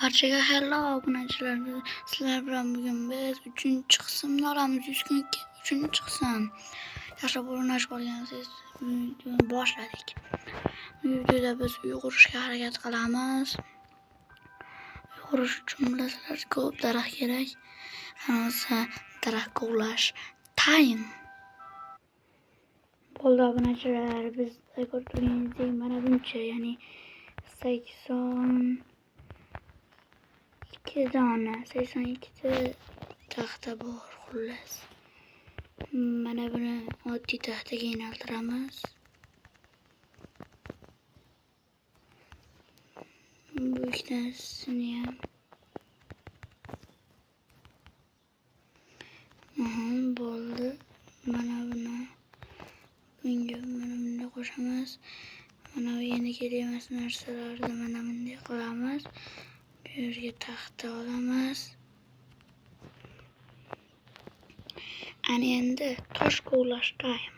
Barchaga hello obunachilar. Sizlar bilan bugun biz 3-chi qismni olamiz. 100 kun 3-chi qism. Yaxshi o'rnash qolgansiz. Videoni boshladik. Bu videoda biz uy qurishga harakat qilamiz. Uy qurish uchun bilasizlar, ko'p daraxt kerak. Hammasi daraxt kovlash time. Bo'ldi obunachilar, biz ko'rganingizdek mana buncha, ya'ni 82 dona, 82 ta taxta bor xullas. Mana buni oddiy taxtaga aylantiramiz. Bu ikkitasini ham bo'ldi. Mana buni bunga bunday qo'shamiz. Mana bu yana kerak emas narsalarni mana bunday qilamiz. Bu yerga taxta olamiz. Ana endi tosh kovlash time.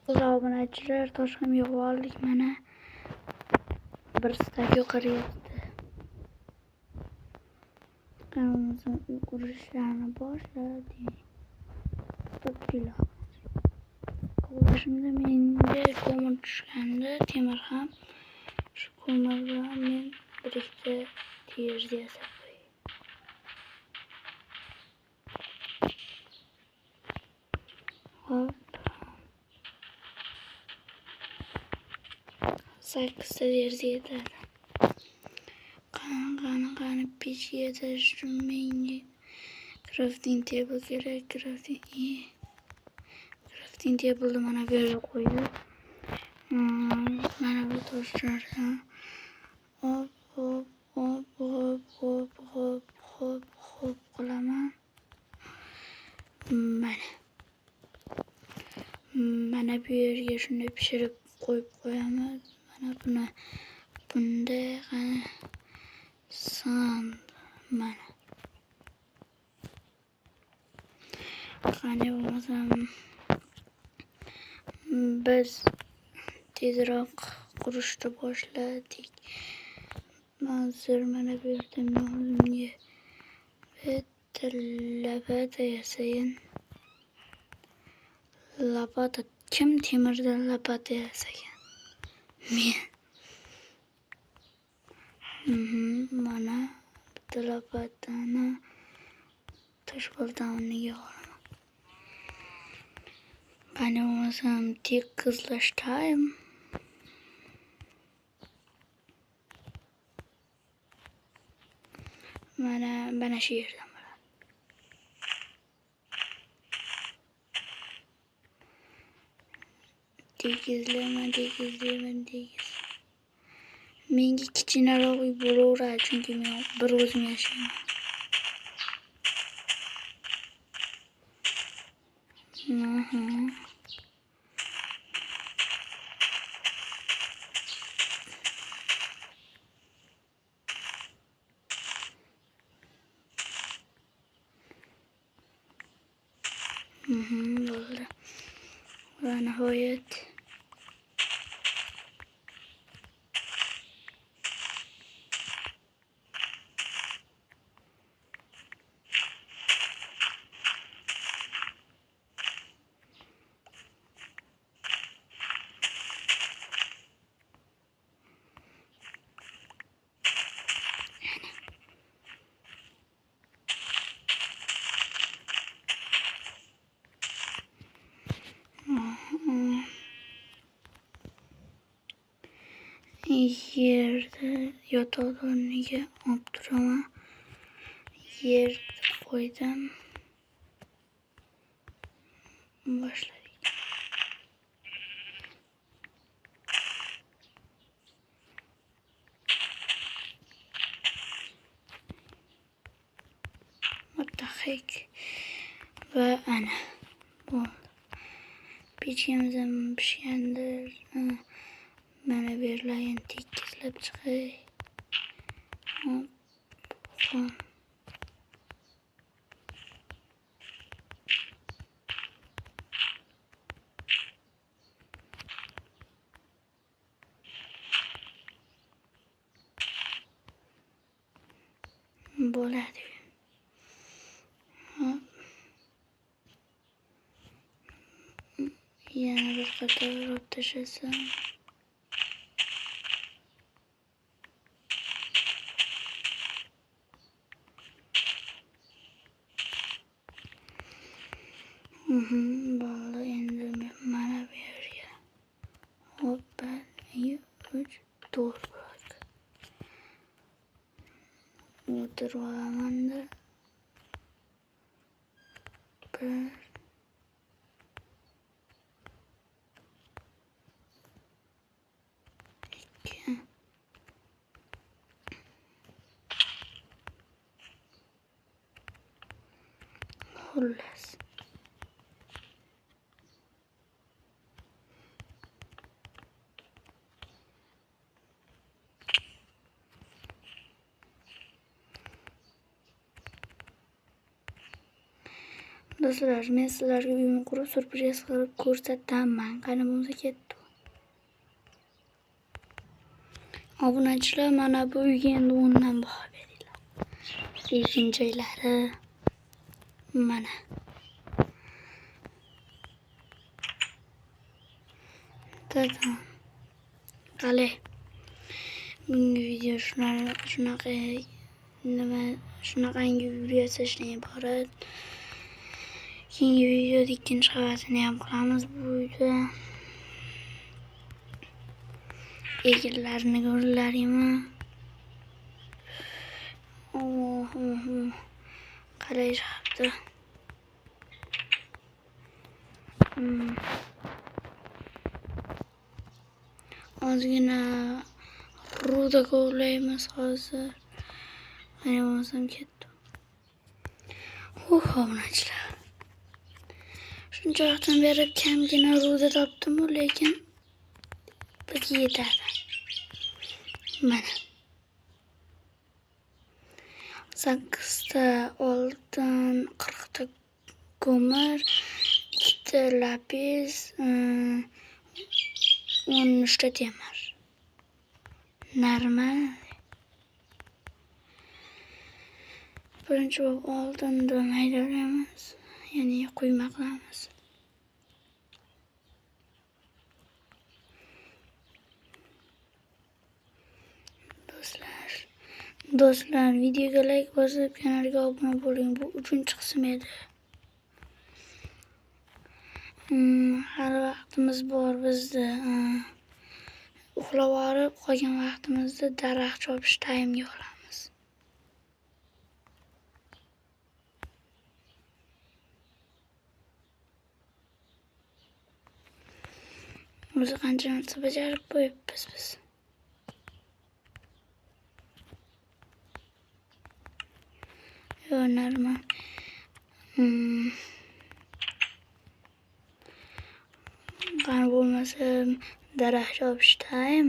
Obunachilar, tosh ham yig'ib oldik. Mana bir stak yuqoryapti. Qanimizni uy qurishlarni boshladik. Kovlashimda menga ko'mir tushganda, temir ham shu ko'mir bilan men bir ikkita terzi yasab qo'yay. Hop. 8 ta terzi yetadi. Qani pech yetish uchun menga crafting table kerak. Crafting table mana bu yerga qo'yib, mana bu toshlardan hop qilaman. Mana bu yerga shunday pishirib qo'yib qo'yamiz. Mana buni bunday mana. Qani bo'lmasam biz tezroq qurishni boshladik. Hozir mana bu yerda men o'zimga bitta labada yasayin. Labada kim temirdan labada yasagan? Men. Mana bitta labadani toshboldan o'rniga olaman. Qani bo'lmasam tekizlash time. Mana shu yerdan bo'ladi. Tekizlayman. Menga kichkinaroq uy bo'laveradi, chunki men bir o'zim yashayman. Bo'ldi. Va nihoyat yerda yotoq o'rniga olib turaman. Yerda qo'ydim. Boshladik. Muttahik. Va ana bo'ldi. Pechimiz ham pishgandir. Mana bu yerlarni tekizlab chiqay. Hop. bo'ladi. Yana bir qator urib tashlasam. Bo'ldi, endi mana bu yerga. Hoppa, 2, 3, 4 bo'ladi. O'tirib olamanda. 1, 2. Xullas. Do'stlar, men sizlarga uyimni qurib, surpriz qilib ko'rsataman. Qani bo'lsa ketdi. Obunachilar, mana bu uyga endi 10 dan baho beringlar. Lekin joylari mana. Tamam. Qale. Bungi video shunaqangi video tashlashdan iborat. Keyingi videoda ikkinchi qavatini ham qilamiz bu uyda. Egillarini ko'rlaringmi? Qalay chiqibdi. Ozgina ruda kovlaymiz hozir. Qani bo'lsam ketdi. Obunachilar. Shuncha vaqtdan beri kamgina ruda topdim-ku, lekin bizga yetadi. Mana. 8 ta oltin, 40 ta ko'mir, 2 ta lapis, 13 ta temir. Normal. Birinchi bo'lib oltinni maydalaymiz, ya'ni quyma qilamiz. Do'stlar, videoga like bosib, kanalga obuna bo'ling. Bu 3-qism edi. Hali vaqtimiz bor bizda. Uxlab olib, qolgan vaqtimizda daraxt chopish taymga olamiz. O'zi qancha narsa bajarib qo'yibmiz biz. Normal. Qani bo'lmasa daraxt chopish taym.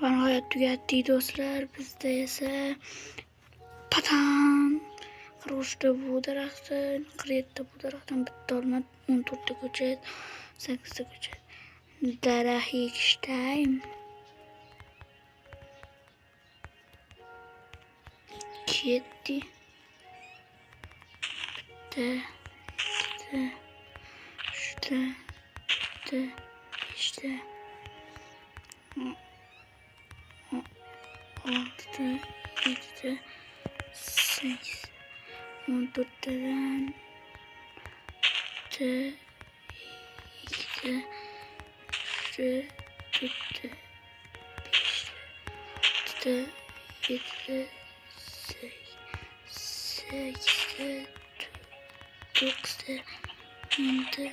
Nihoyat tugatdik do'stlar. Bizda esa patam 43 ta bu daraxtdan, 47 ta bu daraxtdan bitta olma, 14 ta ko'chat, 8 ta ko'chat. Daraxt ekish taym. Ketdi. Bitta, ikkita, 3ta, 5ta, 6ta, 7ta, 8, 14 tadan 1, 2, 3, 4, 5, 6, 7, 8, 9,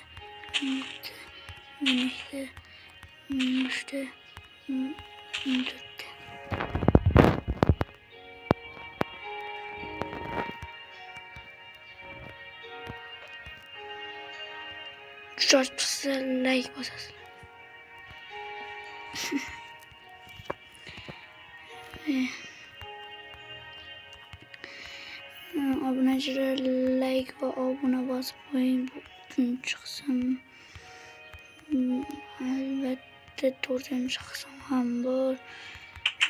10, 11, 12, 13, 14. Like bosasizlar. Obunachilar, like va obuna bosib qo'ying. Bu 3-qism. Albatta 4-qism ham bor.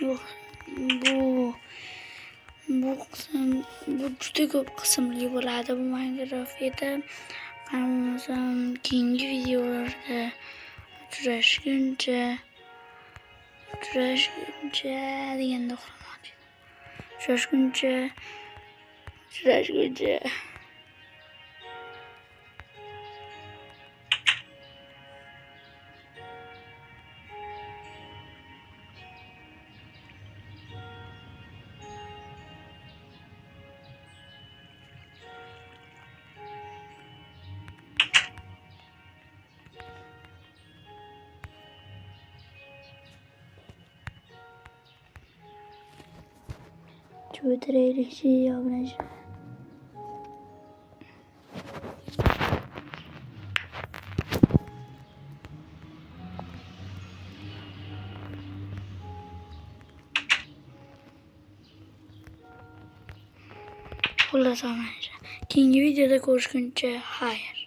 Bu bu juda ko'p qismli bo'ladi bu Minecraft edi. Kanalımızın keyingi videolarda uchrashguncha deganda uxlamoqchi. Uchrashguncha. Twitter'e şey yapacağım. Xullas, keyingi videoda ko'rishguncha xayr.